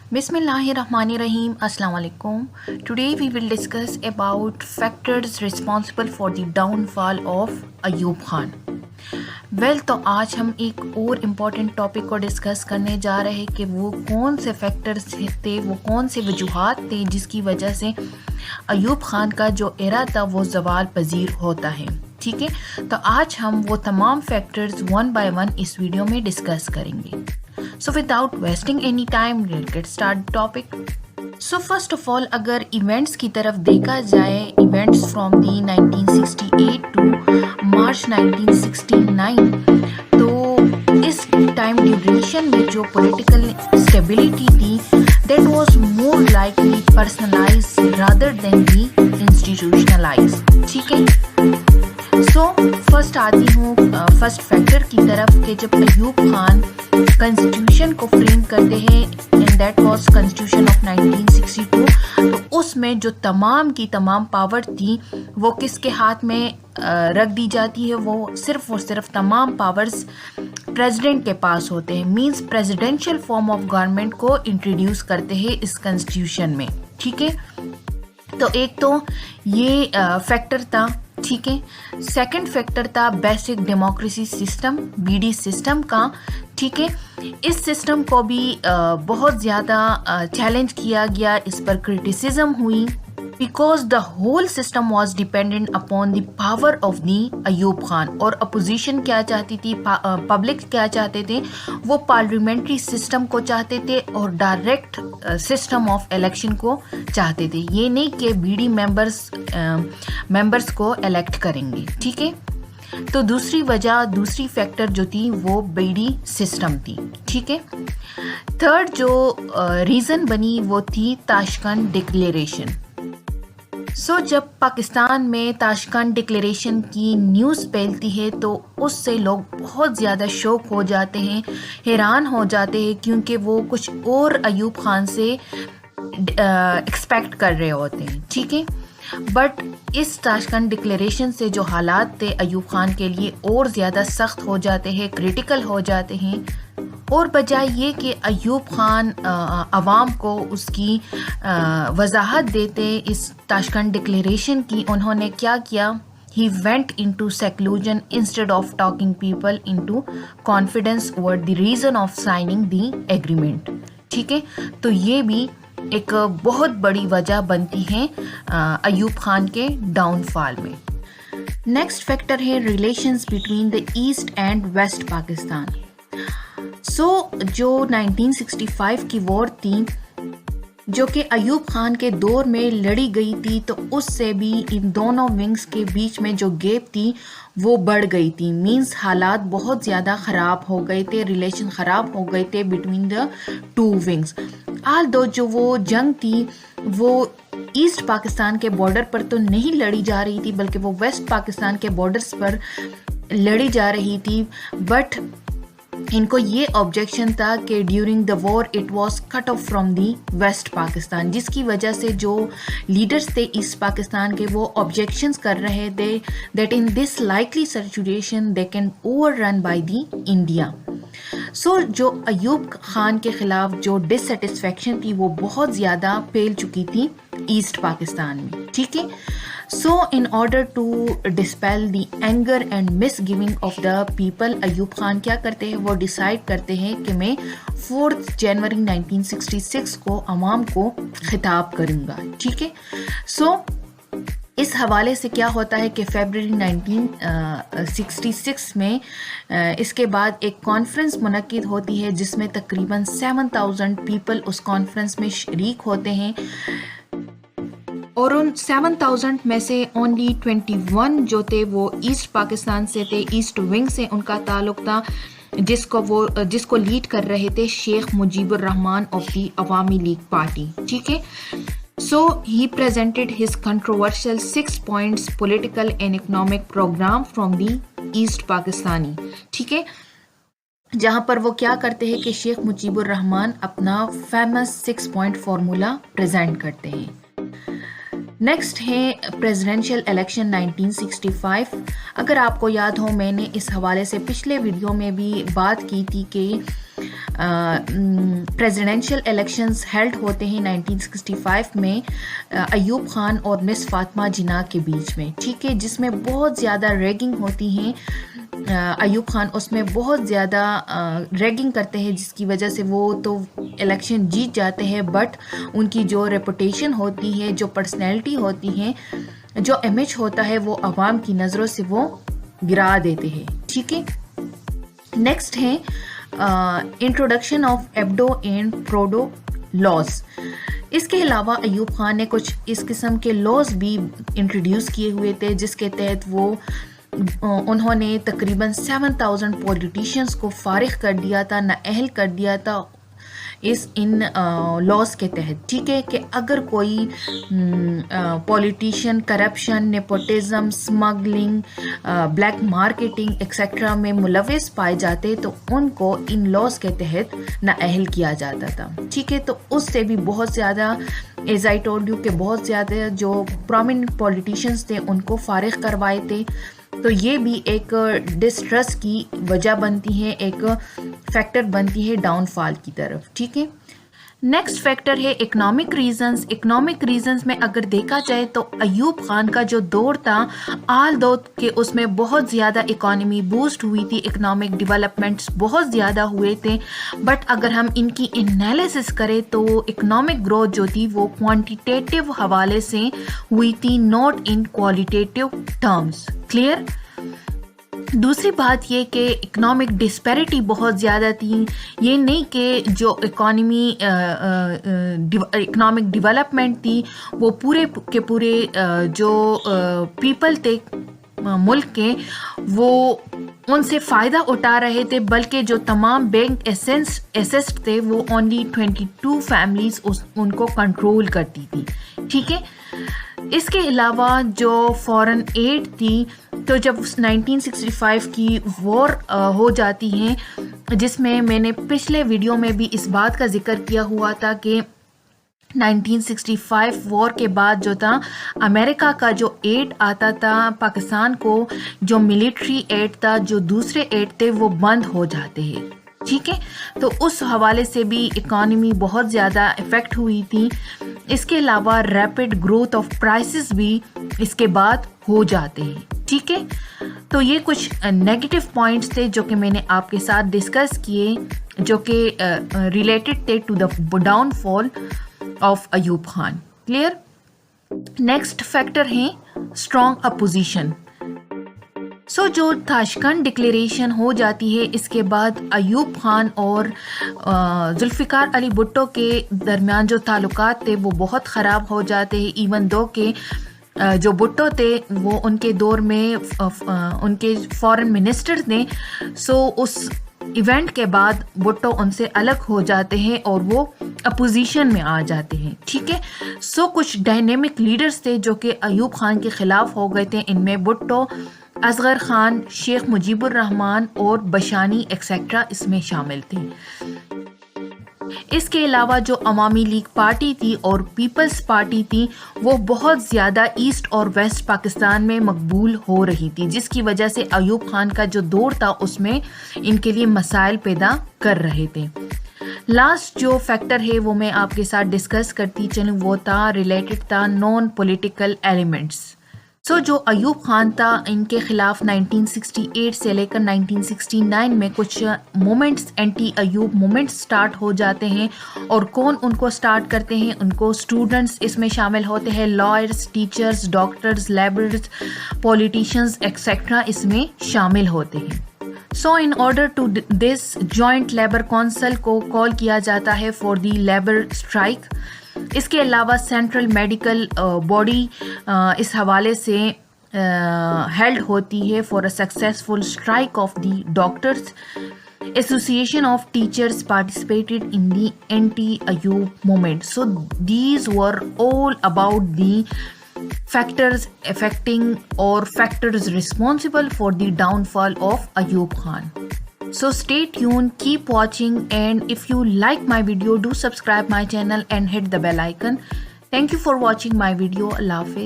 Bismillahirrahmanirrahim. Assalamu alaikum. Today we will discuss about factors responsible for the downfall of Ayub Khan. تو آج ہم ایک اور امپورٹنٹ ٹاپک کو ڈسکس کرنے جا رہے ہیں کہ وہ کون سے فیکٹرز تھے، وہ کون سے وجوہات تھے جس کی وجہ سے ایوب خان کا جو ایرا تھا وہ زوال پذیر ہوتا ہے. ٹھیک ہے، تو آج ہم وہ تمام فیکٹرز ون بائی ون اس ویڈیو میں ڈسکس کریں گے. So without wasting any time, we'll get started topic. So first of all, اگر ایونٹس کی طرف دیکھا جائے، events from the 1968 to March 1969، تو اس ٹائم ڈیوریشن میں جو پولیٹیکل اسٹیبلٹی تھی that was more likely personalise rather than the institutionalise. ٹھیک ہے، سو فرسٹ آتی ہوں فرسٹ فیکٹر کی طرف کہ جب ایوب خان کنسٹیٹیوشن کو فریم کرتے ہیں and that was constitution of 1962، تو اس میں جو تمام کی تمام پاور تھی وہ کس کے ہاتھ میں رکھ دی جاتی ہے؟ وہ صرف اور صرف تمام پاورز پریزیڈنٹ کے پاس ہوتے ہیں. Means presidential form of government کو انٹروڈیوس کرتے ہیں اس کنسٹیٹیوشن میں. ٹھیک ہے، تو ایک تو یہ فیکٹر تھا. ٹھیک ہے، سیکنڈ فیکٹر تھا basic democracy system, BD system کا. ٹھیک ہے، اس سسٹم کو بھی بہت زیادہ چیلنج کیا گیا، اس پر کرٹیسزم ہوئی because the whole system was dependent upon the power of the Ayub Khan. اور اپوزیشن کیا چاہتی تھی، پبلک کیا چاہتے تھے، وہ پارلیمنٹری سسٹم کو چاہتے تھے اور ڈائریکٹ سسٹم آف الیکشن کو چاہتے تھے. یہ نہیں کہ BD ممبرس کو الیکٹ کریں گے. ٹھیک ہے، تو دوسری فیکٹر جو تھی وہ BD سسٹم تھی. ٹھیک ہے، تھرڈ جو ریزن بنی وہ تھی تاشکنڈ ڈکلیریشن. جب پاکستان میں تاشکنڈ ڈکلیریشن کی نیوز پھیلتی ہے تو اس سے لوگ بہت زیادہ شوق ہو جاتے ہیں، حیران ہو جاتے ہیں، کیونکہ وہ کچھ اور ایوب خان سے ایکسپیکٹ کر رہے ہوتے ہیں. ٹھیک ہے، بٹ اس تاشکنڈ ڈکلیریشن سے جو حالات تھے ایوب خان کے لیے اور زیادہ سخت ہو جاتے ہیں، کریٹیکل ہو جاتے ہیں. اور بجائے یہ کہ ایوب خان عوام کو اس کی وضاحت دیتے اس تاشکنڈ ڈکلیریشن کی، انہوں نے کیا کیا؟ He went into seclusion instead of talking people into confidence over the reason of signing the agreement. ٹھیک ہے، تو یہ بھی ایک بہت بڑی وجہ بنتی ہے ایوب خان کے ڈاؤن فال میں. نیکسٹ فیکٹر ہے relations between the East and West Pakistan. جو 1965 کی وار تھی جو کہ ایوب خان کے دور میں لڑی گئی تھی، تو اس سے بھی ان دونوں ونگز کے بیچ میں جو گیپ تھی وہ بڑھ گئی تھی. مینس حالات بہت زیادہ خراب ہو گئے تھے، ریلیشن خراب ہو گئے تھے بٹوین دا ٹو ونگز. آلدو جو وہ جنگ تھی وہ ایسٹ پاکستان کے بارڈر پر تو نہیں لڑی جا رہی تھی، بلکہ وہ ویسٹ پاکستان کے بارڈرز پر لڑی جا رہی تھی. بٹ ان کو یہ آبجیکشن تھا کہ during the war it was cut off from the West Pakistan, جس کی وجہ سے جو لیڈرز تھے ایسٹ پاکستان کے وہ آبجیکشنز کر رہے تھے that in this likely situation they can over run by the India. جو ایوب خان کے خلاف جو ڈسسیٹسفیکشن تھی وہ بہت زیادہ پھیل چکی تھی ایسٹ پاکستان میں. ٹھیک ہے، in order to dispel the anger and misgiving of the people، Ayub Khan کیا کرتے ہیں؟ وہ ڈیسائیڈ کرتے ہیں کہ میں 4 جنوری 1966 کو عوام کو خطاب کروں گا. ٹھیک ہے، اس حوالے سے کیا ہوتا ہے کہ فیبرری 1966 میں اس کے بعد ایک کانفرنس منعقد ہوتی ہے جس میں تقریباً 7,000 پیپل اس کانفرنس میں شریک ہوتے ہیں، اور ان 7,000 میں سے اونلی 21 جو تھے وہ ایسٹ پاکستان سے تھے، ایسٹ ونگ سے ان کا تعلق تھا، جس کو لیڈ کر رہے تھے شیخ مجیب الرحمان آف دی عوامی لیگ پارٹی. ٹھیک ہے، he presented his controversial 6 points political and economic program from the East Pakistani. ٹھیک ہے، جہاں پر وہ کیا کرتے ہیں کہ شیخ مجیب الرحمان اپنا فیمس 6 point فارمولا پریزنٹ کرتے ہیں. نیکسٹ ہے پریزیڈنشیل الیکشن 1965. اگر آپ کو یاد ہو میں نے اس حوالے سے پچھلے ویڈیو میں بھی بات کی تھی کہ پریزیڈنشیل الیکشنز ہیلڈ ہوتے ہیں 1965 میں ایوب خان اور مس فاطمہ جناح کے بیچ میں، ٹھیک ہے، جس میں بہت زیادہ ریگنگ ہوتی ہیں. ایوب خان اس میں بہت زیادہ ریگنگ کرتے ہیں جس کی وجہ سے وہ تو الیکشن جیت جاتے ہیں، بٹ ان کی جو ریپوٹیشن ہوتی ہے، جو پرسنالٹی ہوتی ہے، جو امیج ہوتا ہے، وہ عوام کی نظروں سے وہ گرا دیتے ہیں، ٹھیک ہے. نیکسٹ ہے introduction of EBDO and PRODA laws. اس کے علاوہ ایوب خان نے کچھ اس قسم کے لاز بھی انٹروڈیوس کیے ہوئے تھے جس کے تحت انہوں نے تقریباً 7000 پولیٹیشینز کو فارغ کر دیا تھا، نااہل کر دیا تھا ان لاز کے تحت، ٹھیک ہے، کہ اگر کوئی politician corruption, nepotism, smuggling, black marketing etcetera میں ملوث پائے جاتے تو ان کو ان لاز کے تحت نااہل کیا جاتا تھا، ٹھیک ہے. تو اس سے بھی بہت زیادہ ایز آئی ٹولڈ یو کہ بہت زیادہ جو پرومیننٹ پولیٹیشینز تھے ان کو فارغ کروائے تھے. تو یہ بھی ایک ڈسٹرسٹ کی وجہ بنتی ہے، ایک فیکٹر بنتی ہے ڈاؤن فال کی طرف، ٹھیک ہے. نیکسٹ فیکٹر ہے اکنامک ریزنز. اکنامک ریزنز میں اگر دیکھا جائے تو ایوب خان کا جو دور تھا، آل دو کہ اس میں بہت زیادہ اکانومی بوسٹ ہوئی تھی، اکنامک ڈیولپمنٹس بہت زیادہ ہوئے تھے، بٹ اگر ہم ان کی انالیسس کریں تو اکنامک گروتھ جو تھی وہ کوانٹیٹیو حوالے سے ہوئی تھی، not in qualitative terms. Clear? دوسری بات یہ کہ اکنامک ڈسپیرٹی بہت زیادہ تھی. یہ نہیں کہ جو اکنامک ڈیولپمنٹ تھی وہ پورے کے پورے جو پیپل تھے ملک کے وہ ان سے فائدہ اٹھا رہے تھے، بلکہ جو تمام بینک ایسسٹ تھے وہ اونلی 22 فیملیز ان کو کنٹرول کرتی تھی، ٹھیک ہے. اس کے علاوہ جو فورن ایڈ تھی، تو جب 1965 کی وار ہو جاتی ہے، جس میں نے پچھلے ویڈیو میں بھی اس بات کا ذکر کیا ہوا تھا کہ 1965 وار کے بعد جو تھا امریکہ کا جو ایڈ آتا تھا پاکستان کو، جو ملٹری ایڈ تھا، جو دوسرے ایڈ تھے وہ بند ہو جاتے ہیں، ٹھیک ہے. تو اس حوالے سے بھی اکانومی بہت زیادہ افیکٹ ہوئی تھی. اس کے علاوہ ریپڈ گروتھ آف پرائسز بھی اس کے بعد ہو جاتے ہیں، ٹھیک ہے. تو یہ کچھ نیگیٹو پوائنٹس تھے جو کہ میں نے آپ کے ساتھ ڈسکس کیے، جو کہ ریلیٹڈ تھے to the down fall of Ayub Khan. Clear? Next factor ہیں اسٹرانگ اپوزیشن. جو تاشکنڈ ڈکلیریشن ہو جاتی ہے، اس کے بعد ایوب خان اور ذوالفقار علی بھٹو کے درمیان جو تعلقات تھے وہ بہت خراب ہو جاتے ہیں. ایون دو کہ جو بھٹو تھے وہ ان کے دور میں ان کے فارن منسٹر تھے، اس ایونٹ کے بعد بھٹو ان سے الگ ہو جاتے ہیں اور وہ اپوزیشن میں آ جاتے ہیں، ٹھیک ہے. کچھ ڈائنامک لیڈرز تھے جو کہ ایوب خان کے خلاف ہو گئے تھے. ان میں بھٹو، اصغر خان، شیخ مجیب الرحمان اور بشانی ایکسیٹرا اس میں شامل تھے. اس کے علاوہ جو عوامی لیگ پارٹی تھی اور پیپلز پارٹی تھی وہ بہت زیادہ ایسٹ اور ویسٹ پاکستان میں مقبول ہو رہی تھی، جس کی وجہ سے ایوب خان کا جو دور تھا اس میں ان کے لیے مسائل پیدا کر رہے تھے. لاسٹ جو فیکٹر ہے وہ میں آپ کے ساتھ ڈسکس کرتی چلوں، وہ تھا ریلیٹڈ تھا نان پولیٹیکل ایلیمنٹس. جو ایوب خان تھا ان کے خلاف 1968 سے لے کر 1969 میں کچھ movements, anti Ayub movements start ہو جاتے ہیں. اور کون ان کو سٹارٹ کرتے ہیں؟ ان کو اسٹوڈنٹس اس میں شامل ہوتے ہیں، lawyers, teachers, doctors, labours, politicians etcetera اس میں شامل ہوتے ہیں. In order to this joint labour council کو کال کیا جاتا ہے فار دی لیبر اسٹرائک. اس کے علاوہ سینٹرل میڈیکل باڈی اس حوالے سے ہیلڈ ہوتی ہے for a successful strike of the doctors. Association of teachers participated in the anti Ayub movement. These were all about the factors affecting or factors responsible for the downfall of Ayub Khan. Stay tuned, keep watching, and if you like my video, do subscribe my channel and hit the bell icon. Thank you for watching my video. Allah Hafiz.